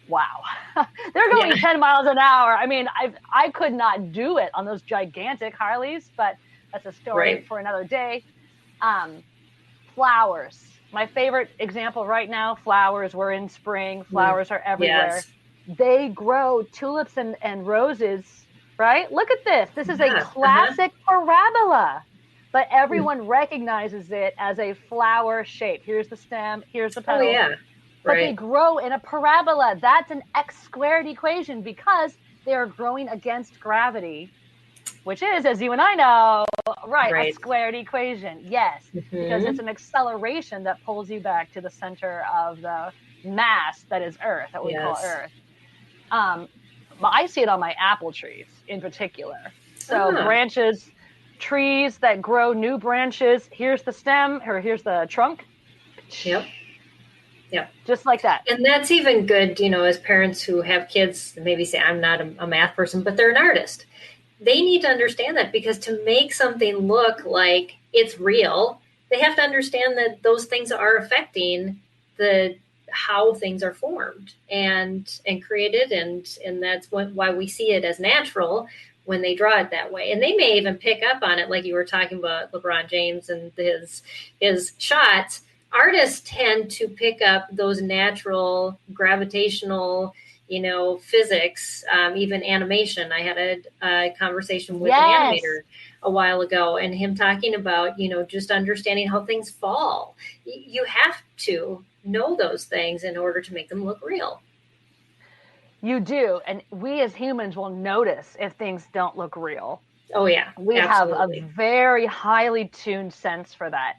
wow, they're going 10 miles an hour. I mean, I could not do it on those gigantic Harleys, but that's a story for another day. Flowers. My favorite example right now, flowers. We're in spring. Flowers are everywhere. They grow, tulips and roses, right? Look at this. This is a classic parabola, but everyone recognizes it as a flower shape. Here's the stem. Here's the petal. But they grow in a parabola. That's an x squared equation because they are growing against gravity, which is, as you and I know, a squared equation. Yes, because it's an acceleration that pulls you back to the center of the mass that is Earth, that we call Earth. I see it on my apple trees in particular. So branches, trees that grow new branches. Here's the stem, or here's the trunk. Yep. Just like that. And that's even good, as parents who have kids maybe say, I'm not a math person, but they're an artist. They need to understand that, because to make something look like it's real, they have to understand that those things are affecting how things are formed and created. And that's why we see it as natural when they draw it that way. And they may even pick up on it, like you were talking about LeBron James and his shots. Artists tend to pick up those natural gravitational, physics, even animation. I had a conversation with an animator a while ago, and him talking about, just understanding how things fall. You have to know those things in order to make them look real. You do. And we as humans will notice if things don't look real. Oh, yeah. We absolutely have a very highly tuned sense for that.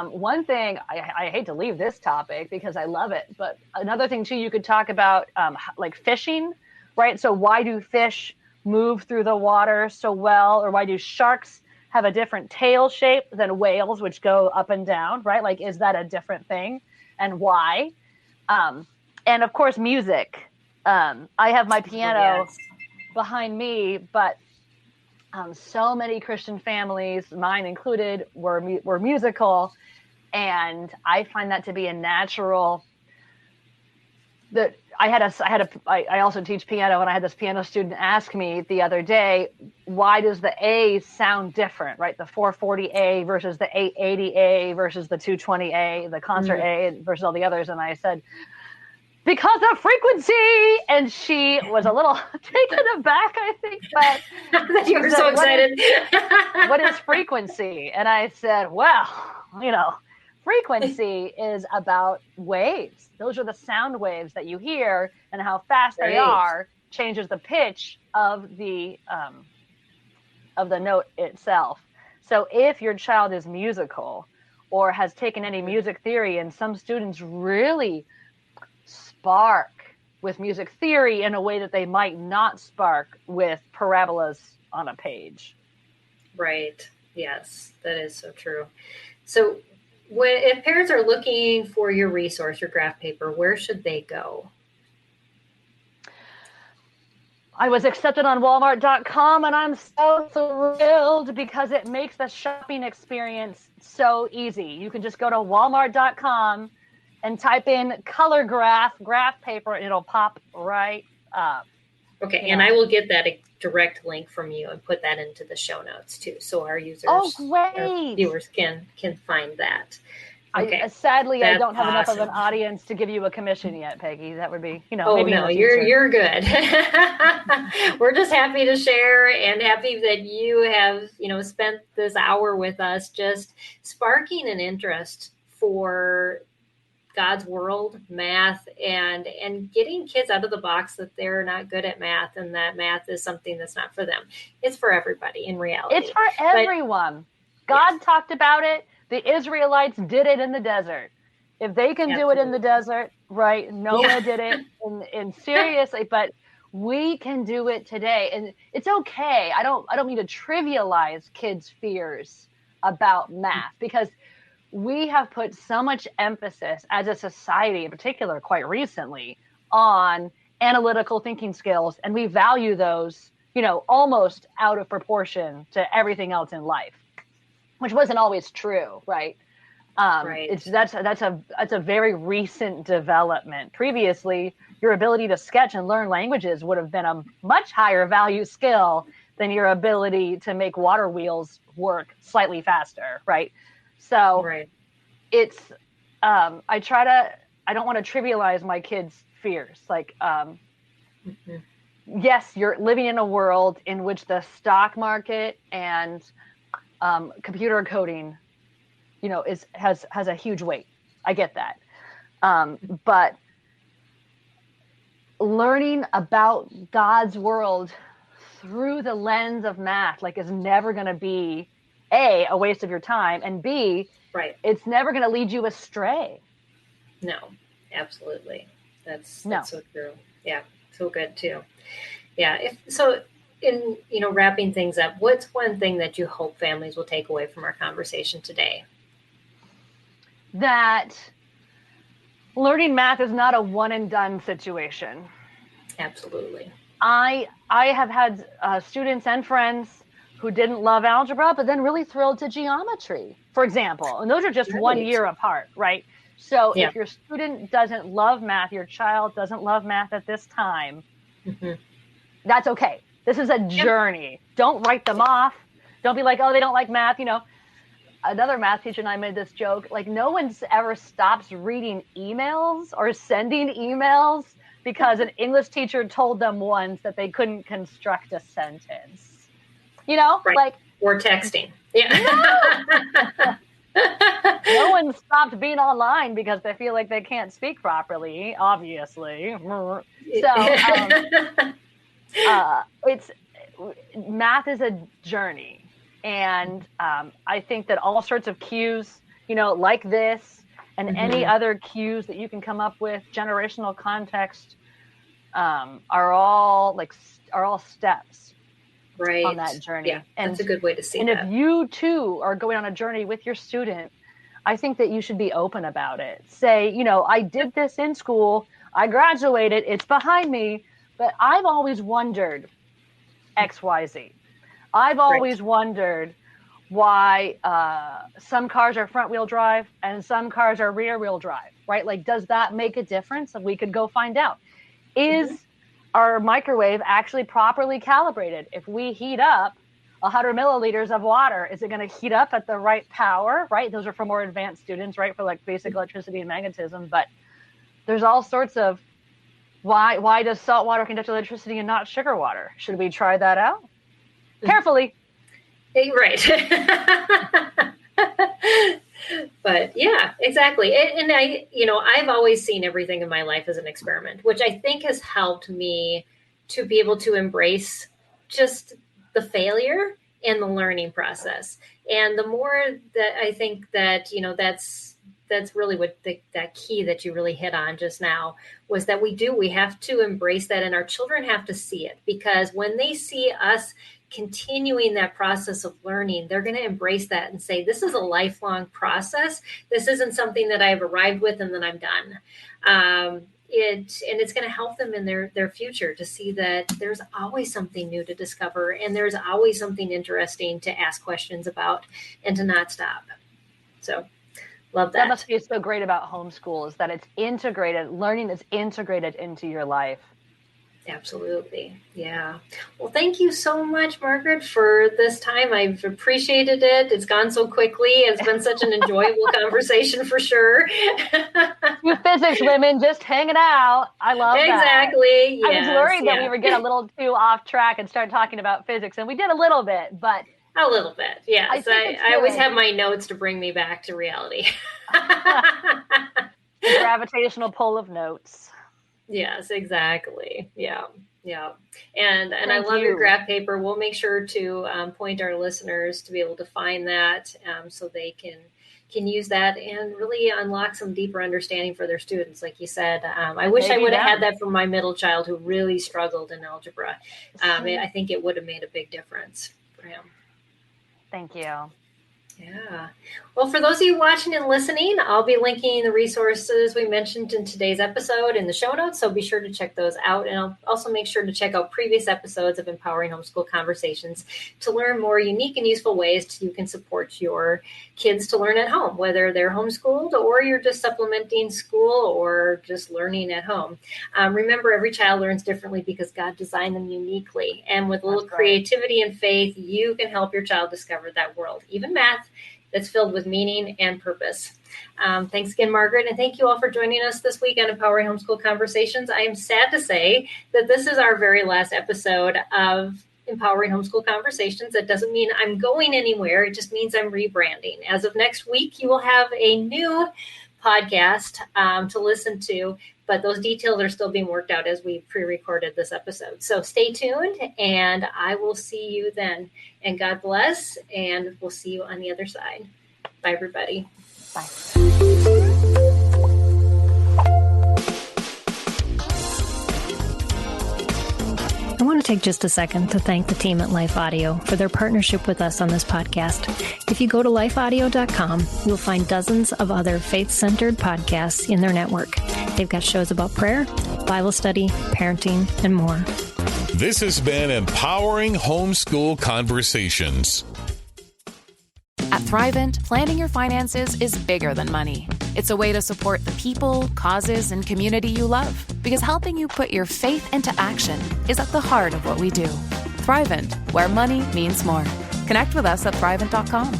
One thing, I hate to leave this topic because I love it, but another thing too, you could talk about like fishing, right? So why do fish move through the water so well? Or why do sharks have a different tail shape than whales, which go up and down, right? Like, is that a different thing? And why? And of course, music. I have my piano behind me, but so many Christian families, mine included, were musical, and I find that to be a natural. That I also teach piano, and I had this piano student ask me the other day, why does the A sound different, right? The 440A versus the 880A versus the 220A, the concert A versus all the others, and I said, because of frequency. And she was a little taken aback, I think, but you were so excited. What is frequency? And I said, well, frequency is about waves. Those are the sound waves that you hear, and how fast they are changes the pitch of the note itself. So if your child is musical or has taken any music theory, and some students really spark with music theory in a way that they might not spark with parabolas on a page. Right. Yes, that is so true. So if parents are looking for your resource, your graph paper, where should they go? I was accepted on Walmart.com, and I'm so thrilled because it makes the shopping experience so easy. You can just go to Walmart.com and type in color graph paper, and it'll pop right up. Okay, and I will get that a direct link from you and put that into the show notes too, so our users, our viewers can find that. Okay. Sadly, I don't have enough of an audience to give you a commission yet, Peggy. That would be, maybe no, you're good. We're just happy to share and happy that you have, spent this hour with us, just sparking an interest for God's world, math, and getting kids out of the box that they're not good at math and that math is something that's not for them. It's for everybody in reality. It's for everyone. God talked about it. The Israelites did it in the desert. If they can do it in the desert, right? Noah did it in seriously, but we can do it today. And it's okay. I don't mean to trivialize kids' fears about math, because we have put so much emphasis as a society in particular, quite recently, on analytical thinking skills. And we value those, almost out of proportion to everything else in life, which wasn't always true, right? Right. That's a very recent development. Previously, your ability to sketch and learn languages would have been a much higher value skill than your ability to make water wheels work slightly faster, right? So it's, I don't want to trivialize my kids' fears. Like, yes, you're living in a world in which the stock market and computer coding, has a huge weight. I get that. But learning about God's world through the lens of math, is never going to be A, a waste of your time, and B, it's never going to lead you astray. No, absolutely. That's so true. Yeah. So good too. Yeah. In wrapping things up, what's one thing that you hope families will take away from our conversation today? That learning math is not a one and done situation. Absolutely. I have had students and friends who didn't love algebra, but then really thrilled to geometry, for example. And those are just 1 year apart, right? So if your student doesn't love math, your child doesn't love math at this time, that's okay. This is a journey. Don't write them off. Don't be like, oh, they don't like math. Another math teacher and I made this joke, no one's ever stops reading emails or sending emails because an English teacher told them once that they couldn't construct a sentence. Or texting. Yeah. No one stopped being online because they feel like they can't speak properly, obviously. So math is a journey. And I think that all sorts of cues, like this and any other cues that you can come up with, generational context, are all steps on that journey. Yeah, that's a good way to see that. And if you too are going on a journey with your student, I think that you should be open about it. Say, I did this in school, I graduated, it's behind me, but I've always wondered X, Y, Z. I've always wondered why some cars are front wheel drive and some cars are rear wheel drive, right? Does that make a difference? And we could go find out. Is our microwave actually properly calibrated? If we heat up 100 milliliters of water, is it going to heat up at the right power, right? Those are for more advanced students, right? For basic electricity and magnetism. But there's all sorts of, why does salt water conduct electricity and not sugar water? Should we try that out? Carefully. Right. But yeah, exactly. And I've always seen everything in my life as an experiment, which I think has helped me to be able to embrace just the failure and the learning process. And the more that I think that, that's that's really what that key that you really hit on just now was that we have to embrace that, and our children have to see it, because when they see us continuing that process of learning, they're going to embrace that and say, this is a lifelong process. This isn't something that I've arrived with and then I'm done. It's going to help them in their future to see that there's always something new to discover, and there's always something interesting to ask questions about, and to not stop. So love that. That must be so great about homeschool, is that it's integrated, learning is integrated into your life. Absolutely. Yeah. Well, thank you so much, Margaret, for this time. I've appreciated it. It's gone so quickly. It's been such an enjoyable conversation for sure. You physics women just hanging out. I love that. Exactly. Yes, I was worried that we would get a little too off track and start talking about physics, and we did a little bit, but a little bit. Yes. I always have my notes to bring me back to reality. The gravitational pull of notes. Yes, exactly. Yeah. And I love you. your graph paper. We'll make sure to point our listeners to be able to find that so they can use that and really unlock some deeper understanding for their students. Like you said, I wish I would have had that for my middle child who really struggled in algebra. I think it would have made a big difference for him. Thank you. Yeah. Well, for those of you watching and listening, I'll be linking the resources we mentioned in today's episode in the show notes, so be sure to check those out. And I'll also make sure to check out previous episodes of Empowering Homeschool Conversations to learn more unique and useful ways you can support your kids to learn at home, whether they're homeschooled or you're just supplementing school or just learning at home. Remember, every child learns differently because God designed them uniquely. And with a little creativity and faith, you can help your child discover that world, even math, that's filled with meaning and purpose. Thanks again, Margaret, and thank you all for joining us this week on Empowering Homeschool Conversations. I am sad to say that this is our very last episode of Empowering Homeschool Conversations. That doesn't mean I'm going anywhere. It just means I'm rebranding. As of next week, you will have a new podcast to listen to, but those details are still being worked out as we pre-recorded this episode. So stay tuned, and I will see you then. And God bless, and we'll see you on the other side. Bye, everybody. Bye. I want to take just a second to thank the team at Life Audio for their partnership with us on this podcast. If you go to lifeaudio.com, you'll find dozens of other faith-centered podcasts in their network. They've got shows about prayer, Bible study, parenting, and more. This has been Empowering Homeschool Conversations. At Thrivent, planning your finances is bigger than money. It's a way to support the people, causes, and community you love. Because helping you put your faith into action is at the heart of what we do. Thrivent, where money means more. Connect with us at Thrivent.com.